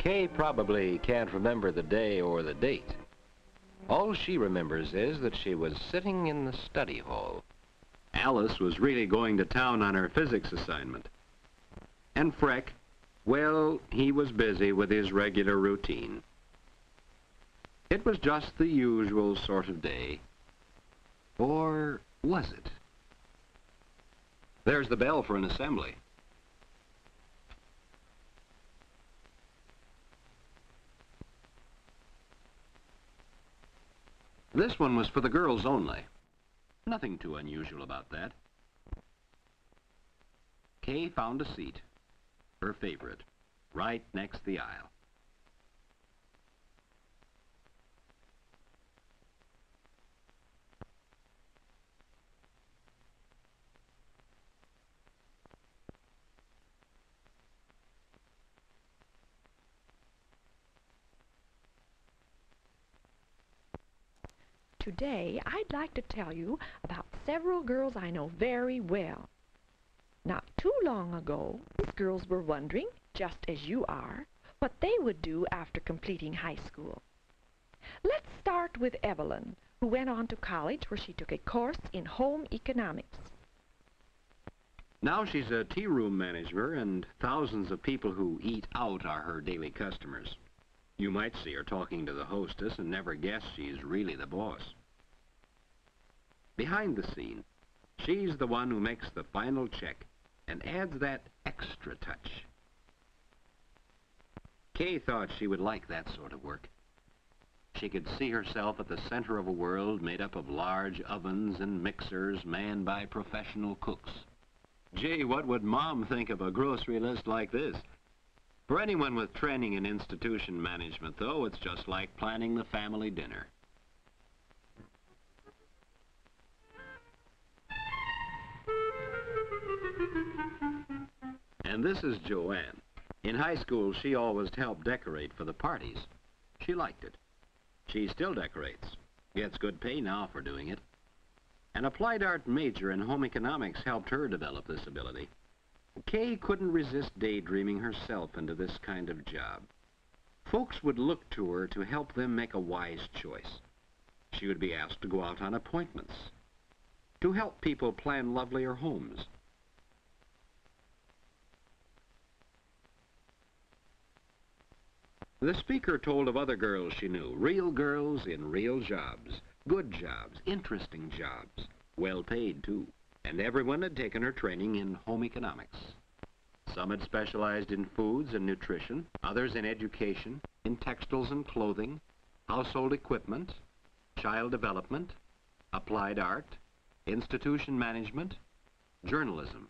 Kay probably can't remember the day or the date. All she remembers is that she was sitting in the study hall. Alice was really going to town on her physics assignment. And Freck, well, he was busy with his regular routine. It was just the usual sort of day. Or was it? There's the bell for an assembly. This one was for the girls only. Nothing too unusual about that. Kay found a seat, her favorite, right next the aisle. Today, I'd like to tell you about several girls I know very well. Not too long ago, these girls were wondering, just as you are, what they would do after completing high school. Let's start with Evelyn, who went on to college where she took a course in home economics. Now she's a tea room manager, and thousands of people who eat out are her daily customers. You might see her talking to the hostess and never guess she's really the boss. Behind the scene, she's the one who makes the final check and adds that extra touch. Kay thought she would like that sort of work. She could see herself at the center of a world made up of large ovens and mixers manned by professional cooks. Gee, what would Mom think of a grocery list like this? For anyone with training in institution management, though, it's just like planning the family dinner. And this is Joanne. In high school, she always helped decorate for the parties. She liked it. She still decorates. Gets good pay now for doing it. An applied art major in home economics helped her develop this ability. Kay couldn't resist daydreaming herself into this kind of job. Folks would look to her to help them make a wise choice. She would be asked to go out on appointments, to help people plan lovelier homes. The speaker told of other girls she knew, real girls in real jobs, good jobs, interesting jobs, well paid too. And everyone had taken her training in home economics. Some had specialized in foods and nutrition, others in education, in textiles and clothing, household equipment, child development, applied art, institution management, journalism.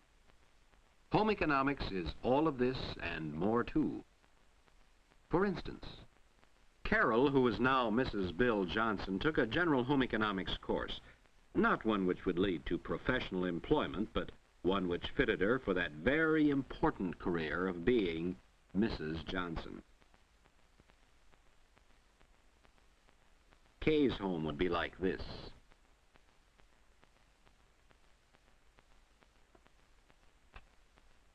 Home economics is all of this and more too. For instance, Carol, who is now Mrs. Bill Johnson, took a general home economics course. Not one which would lead to professional employment, but one which fitted her for that very important career of being Mrs. Johnson. Kay's home would be like this.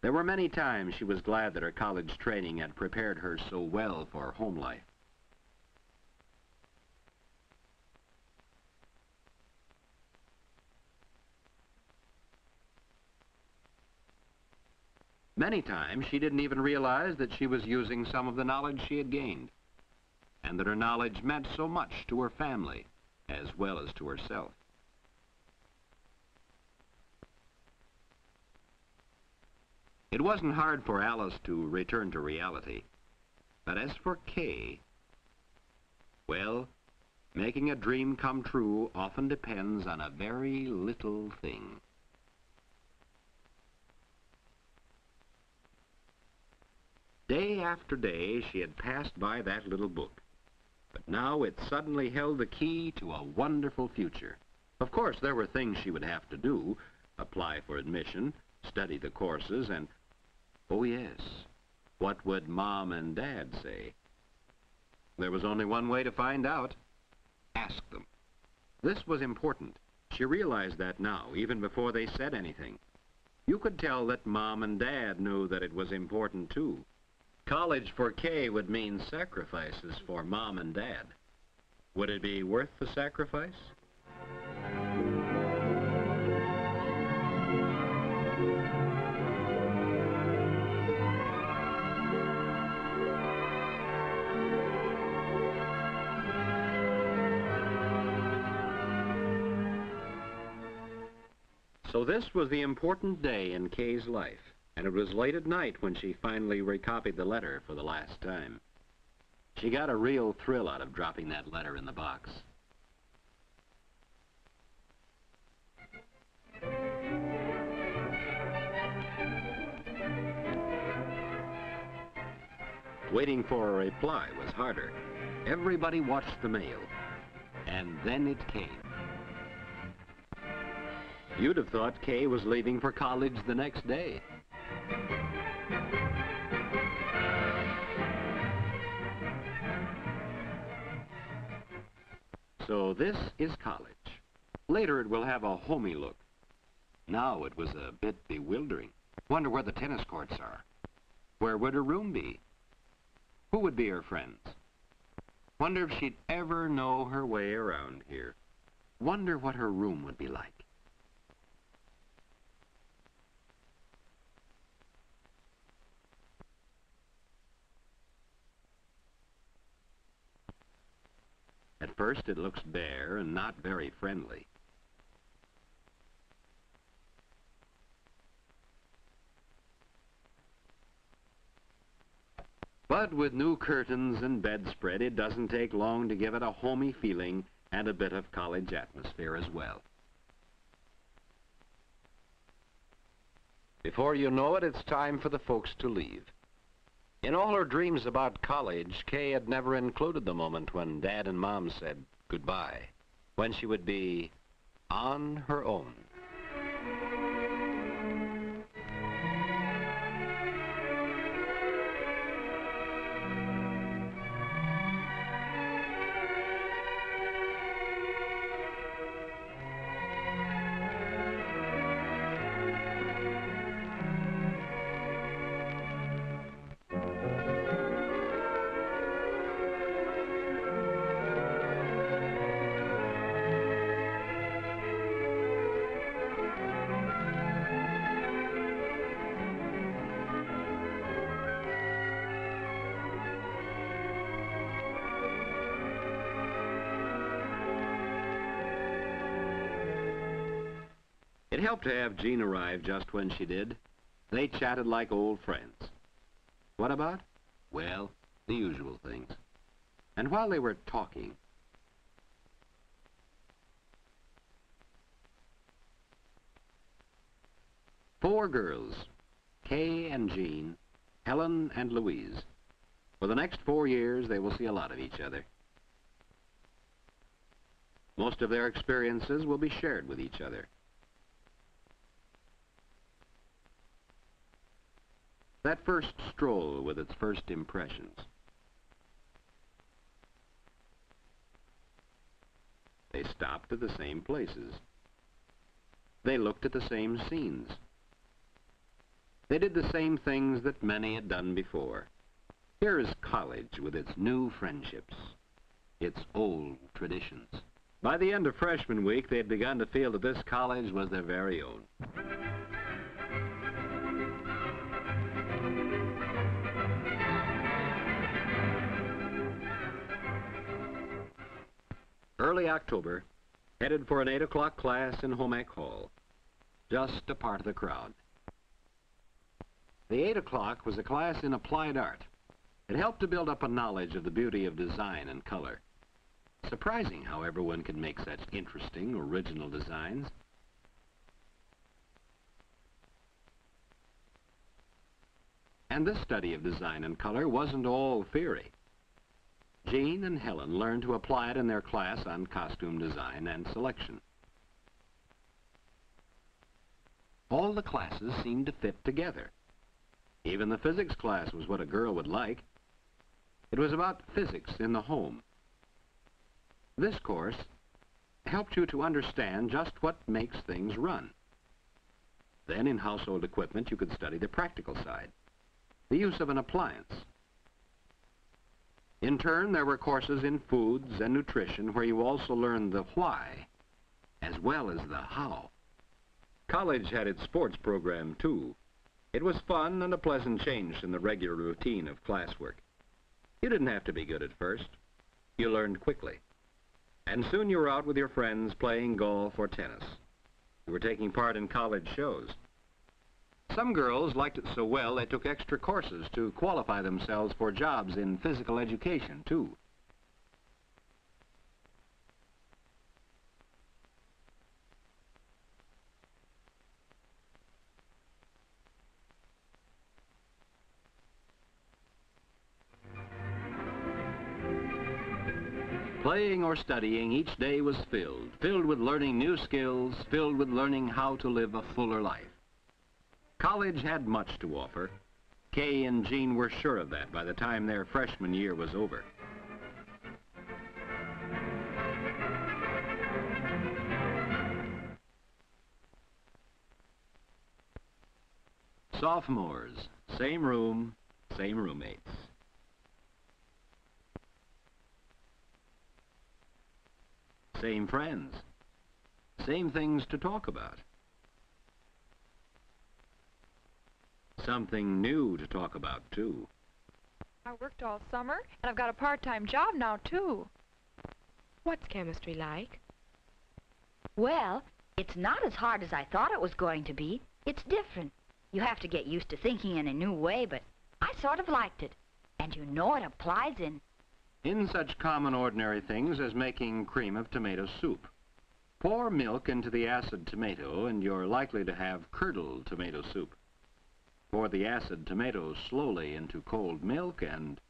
There were many times she was glad that her college training had prepared her so well for home life. Many times she didn't even realize that she was using some of the knowledge she had gained, and that her knowledge meant so much to her family as well as to herself. It wasn't hard for Alice to return to reality, but as for Kay, well, making a dream come true often depends on a very little thing. Day after day, she had passed by that little book, but now it suddenly held the key to a wonderful future. Of course, there were things she would have to do, apply for admission, study the courses, and, oh yes, what would Mom and Dad say? There was only one way to find out. Ask them. This was important. She realized that now, even before they said anything. You could tell that Mom and Dad knew that it was important, too. College for Kay would mean sacrifices for Mom and Dad. Would it be worth the sacrifice? So this was the important day in Kay's life, and it was late at night when she finally recopied the letter for the last time. She got a real thrill out of dropping that letter in the box. Waiting for a reply was harder. Everybody watched the mail, and then it came. You'd have thought Kay was leaving for college the next day. So this is college. Later it will have a homey look. Now it was a bit bewildering. Wonder where the tennis courts are. Where would her room be? Who would be her friends? Wonder if she'd ever know her way around here. Wonder what her room would be like. At first it looks bare and not very friendly. But with new curtains and bedspread, it doesn't take long to give it a homey feeling and a bit of college atmosphere as well. Before you know it, it's time for the folks to leave. In all her dreams about college, Kay had never included the moment when Dad and Mom said goodbye, when she would be on her own. It helped to have Jean arrive just when she did. They chatted like old friends. What about? Well, the usual things. And while they were talking, four girls, Kay and Jean, Helen and Louise. For the next 4 years, they will see a lot of each other. Most of their experiences will be shared with each other. That first stroll with its first impressions. They stopped at the same places. They looked at the same scenes. They did the same things that many had done before. Here is college with its new friendships, its old traditions. By the end of freshman week, they had begun to feel that this college was their very own. Early October, headed for an 8 o'clock class in Home Ec Hall, just a part of the crowd. The 8 o'clock was a class in applied art. It helped to build up a knowledge of the beauty of design and color. Surprising how everyone could make such interesting, original designs. And this study of design and color wasn't all theory. Jean and Helen learned to apply it in their class on costume design and selection. All the classes seemed to fit together. Even the physics class was what a girl would like. It was about physics in the home. This course helped you to understand just what makes things run. Then in household equipment, you could study the practical side, the use of an appliance, In turn, there were courses in foods and nutrition where you also learned the why as well as the how. College had its sports program, too. It was fun and a pleasant change from the regular routine of classwork. You didn't have to be good at first. You learned quickly. And soon you were out with your friends playing golf or tennis. You were taking part in college shows. Some girls liked it so well they took extra courses to qualify themselves for jobs in physical education, too. Playing or studying, each day was filled with learning new skills, filled with learning how to live a fuller life. College had much to offer. Kay and Jean were sure of that by the time their freshman year was over. Sophomores, same room, same roommates. Same friends, same things to talk about. Something new to talk about, too. I worked all summer, and I've got a part-time job now, too. What's chemistry like? Well, it's not as hard as I thought it was going to be. It's different. You have to get used to thinking in a new way, but I sort of liked it. And you know it applies In such common ordinary things as making cream of tomato soup. Pour milk into the acid tomato and you're likely to have curdled tomato soup. Pour the acid tomatoes slowly into cold milk and,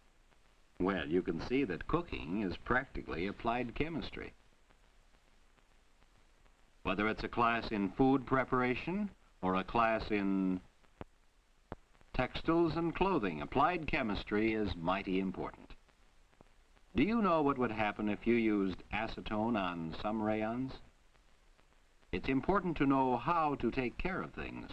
well, you can see that cooking is practically applied chemistry. Whether it's a class in food preparation or a class in textiles and clothing, applied chemistry is mighty important. Do you know what would happen if you used acetone on some rayons? It's important to know how to take care of things.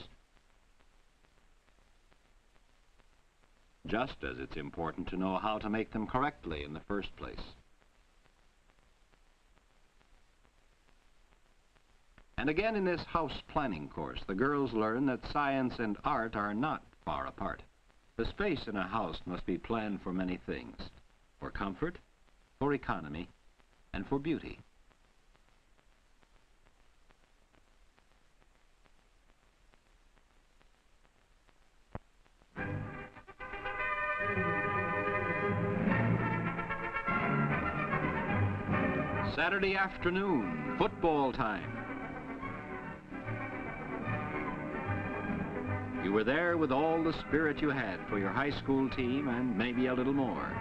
Just as it's important to know how to make them correctly in the first place. And again in this house planning course, the girls learn that science and art are not far apart. The space in a house must be planned for many things. For comfort, for economy, and for beauty. Saturday afternoon, football time. You were there with all the spirit you had for your high school team and maybe a little more.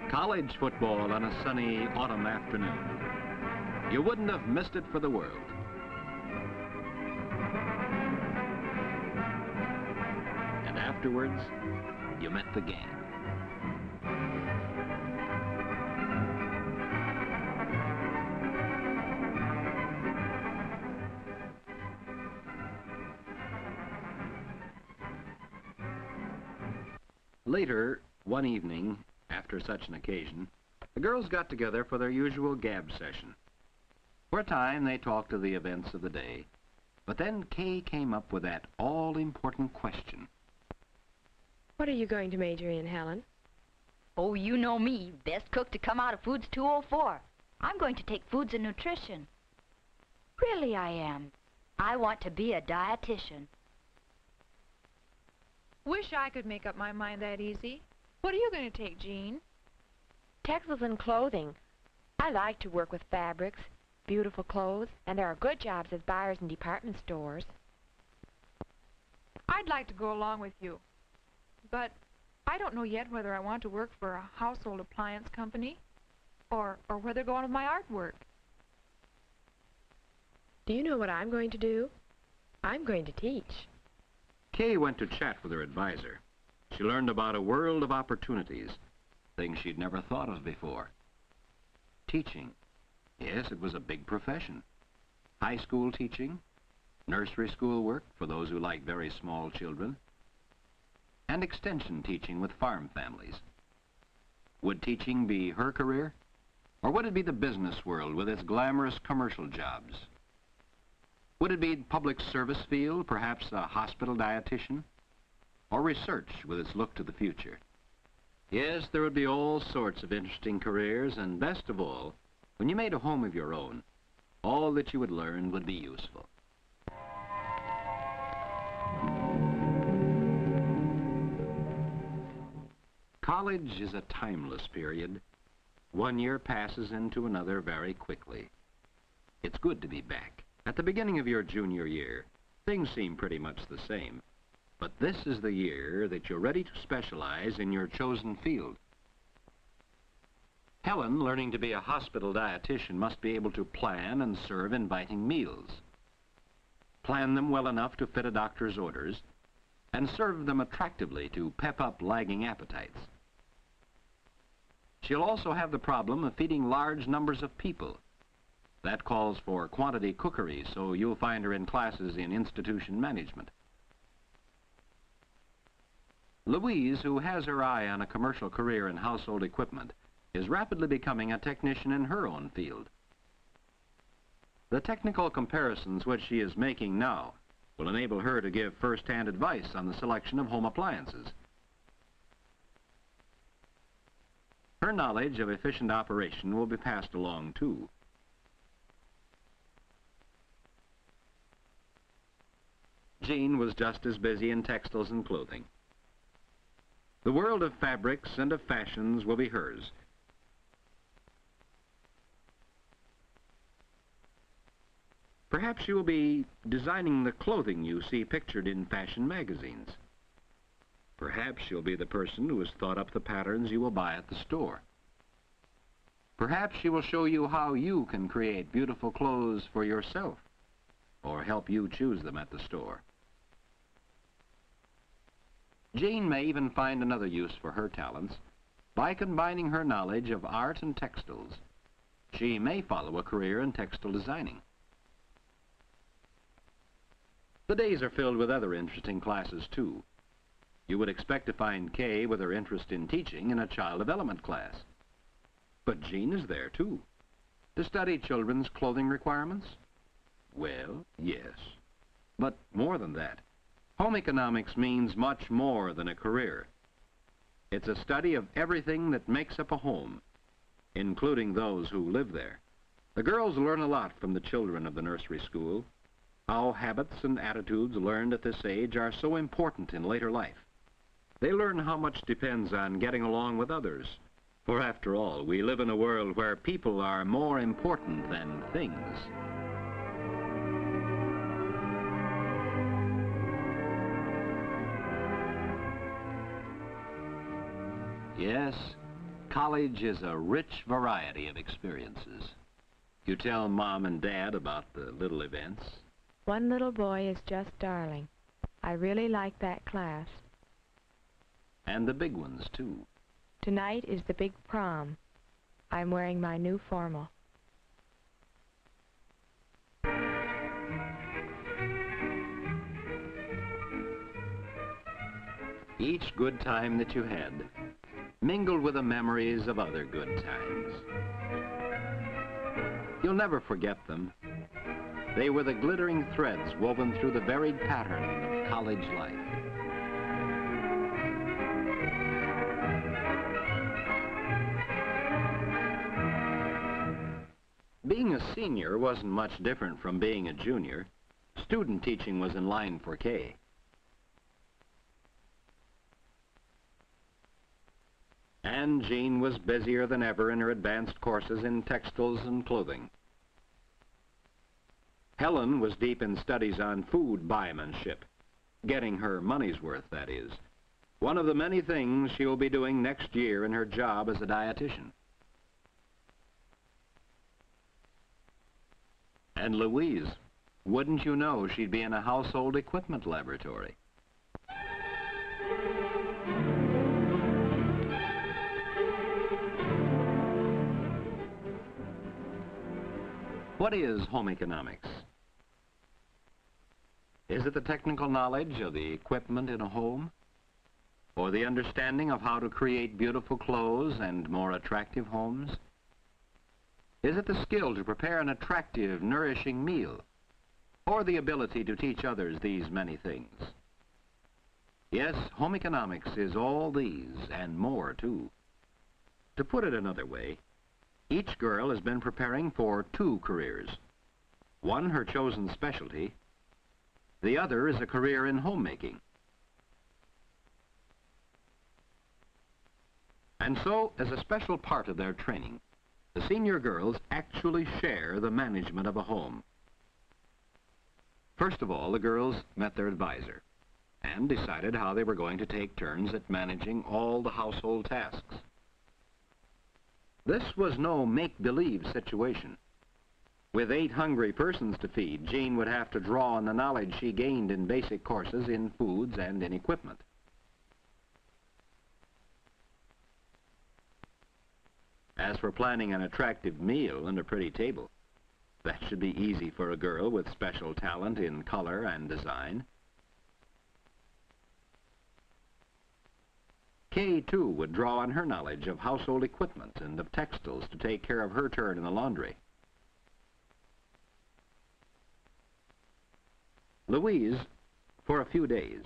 College football on a sunny autumn afternoon. You wouldn't have missed it for the world. And afterwards, you met the gang. Later, one evening, after such an occasion, the girls got together for their usual gab session. For a time, they talked of the events of the day, but then Kay came up with that all-important question. What are you going to major in, Helen? Oh, you know me, best cook to come out of Foods 204. I'm going to take Foods and Nutrition. Really, I am. I want to be a dietitian. Wish I could make up my mind that easy. What are you going to take, Jean? Textiles and clothing. I like to work with fabrics, beautiful clothes, and there are good jobs as buyers in department stores. I'd like to go along with you, but I don't know yet whether I want to work for a household appliance company or whether go on with my artwork. Do you know what I'm going to do? I'm going to teach. Kay went to chat with her advisor. She learned about a world of opportunities, things she'd never thought of before. Teaching. Yes, it was a big profession. High school teaching, nursery school work for those who like very small children, and extension teaching with farm families. Would teaching be her career? Or would it be the business world with its glamorous commercial jobs? Would it be public service field, perhaps a hospital dietitian? Or research with its look to the future? Yes, there would be all sorts of interesting careers, and best of all, when you made a home of your own, all that you would learn would be useful. College is a timeless period. One year passes into another very quickly. It's good to be back. At the beginning of your junior year, things seem pretty much the same. But this is the year that you're ready to specialize in your chosen field. Helen, learning to be a hospital dietitian, must be able to plan and serve inviting meals. Plan them well enough to fit a doctor's orders, and serve them attractively to pep up lagging appetites. She'll also have the problem of feeding large numbers of people. That calls for quantity cookery, so you'll find her in classes in institution management. Louise, who has her eye on a commercial career in household equipment, is rapidly becoming a technician in her own field. The technical comparisons which she is making now will enable her to give first-hand advice on the selection of home appliances. Her knowledge of efficient operation will be passed along, too. Jean was just as busy in textiles and clothing. The world of fabrics and of fashions will be hers. Perhaps she will be designing the clothing you see pictured in fashion magazines. Perhaps she'll be the person who has thought up the patterns you will buy at the store. Perhaps she will show you how you can create beautiful clothes for yourself, or help you choose them at the store. Jean may even find another use for her talents. By combining her knowledge of art and textiles, she may follow a career in textile designing. The days are filled with other interesting classes, too. You would expect to find Kay with her interest in teaching in a child development class. But Jean is there, too. To study children's clothing requirements? Well, yes. But more than that. Home economics means much more than a career. It's a study of everything that makes up a home, including those who live there. The girls learn a lot from the children of the nursery school. How habits and attitudes learned at this age are so important in later life. They learn how much depends on getting along with others. For after all, we live in a world where people are more important than things. Yes, college is a rich variety of experiences. You tell Mom and Dad about the little events. One little boy is just darling. I really like that class. And the big ones, too. Tonight is the big prom. I'm wearing my new formal. Each good time that you had, mingled with the memories of other good times. You'll never forget them. They were the glittering threads woven through the varied pattern of college life. Being a senior wasn't much different from being a junior. Student teaching was in line for Kay. And Jean was busier than ever in her advanced courses in textiles and clothing. Helen was deep in studies on food buymanship, getting her money's worth, that is. One of the many things she will be doing next year in her job as a dietitian. And Louise, wouldn't you know she'd be in a household equipment laboratory? What is home economics? Is it the technical knowledge of the equipment in a home? Or the understanding of how to create beautiful clothes and more attractive homes? Is it the skill to prepare an attractive, nourishing meal? Or the ability to teach others these many things? Yes, home economics is all these and more, too. To put it another way, each girl has been preparing for two careers. One, her chosen specialty. The other is a career in homemaking. And so, as a special part of their training, the senior girls actually share the management of a home. First of all, the girls met their advisor and decided how they were going to take turns at managing all the household tasks. This was no make-believe situation. With 8 hungry persons to feed, Jean would have to draw on the knowledge she gained in basic courses in foods and in equipment. As for planning an attractive meal and a pretty table, that should be easy for a girl with special talent in color and design. Kay, too, would draw on her knowledge of household equipment and of textiles to take care of her turn in the laundry. Louise, for a few days,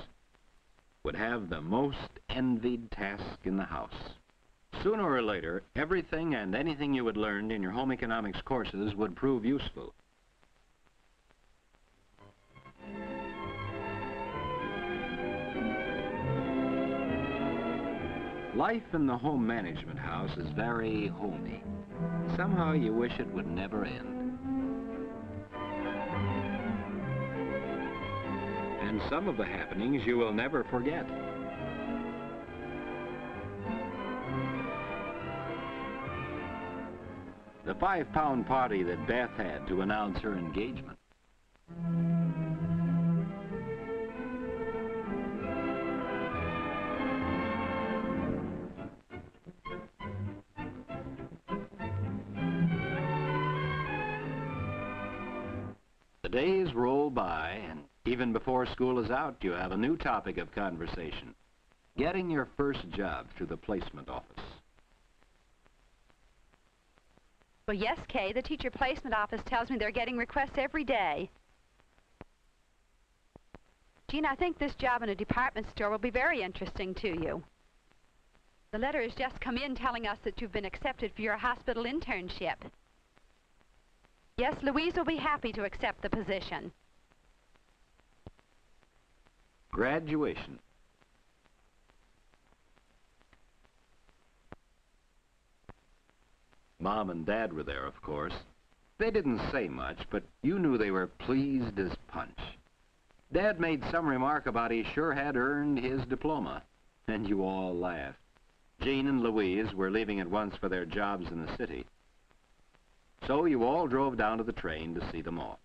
would have the most envied task in the house. Sooner or later, everything and anything you had learned in your home economics courses would prove useful. Life in the home management house is very homey. Somehow you wish it would never end. And some of the happenings you will never forget. The 5-pound party that Beth had to announce her engagement. The days roll by, and even before school is out, you have a new topic of conversation. Getting your first job through the placement office. Well, yes, Kay, the teacher placement office tells me they're getting requests every day. Jean, I think this job in a department store will be very interesting to you. The letter has just come in telling us that you've been accepted for your hospital internship. Yes, Louise will be happy to accept the position. Graduation. Mom and Dad were there, of course. They didn't say much, but you knew they were pleased as punch. Dad made some remark about he sure had earned his diploma, and you all laughed. Jean and Louise were leaving at once for their jobs in the city. So you all drove down to the train to see them off.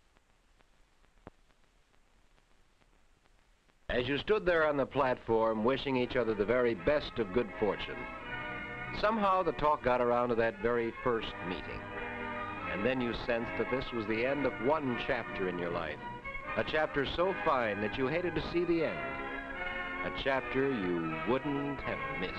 As you stood there on the platform, wishing each other the very best of good fortune, somehow the talk got around to that very first meeting. And then you sensed that this was the end of one chapter in your life. A chapter so fine that you hated to see the end. A chapter you wouldn't have missed.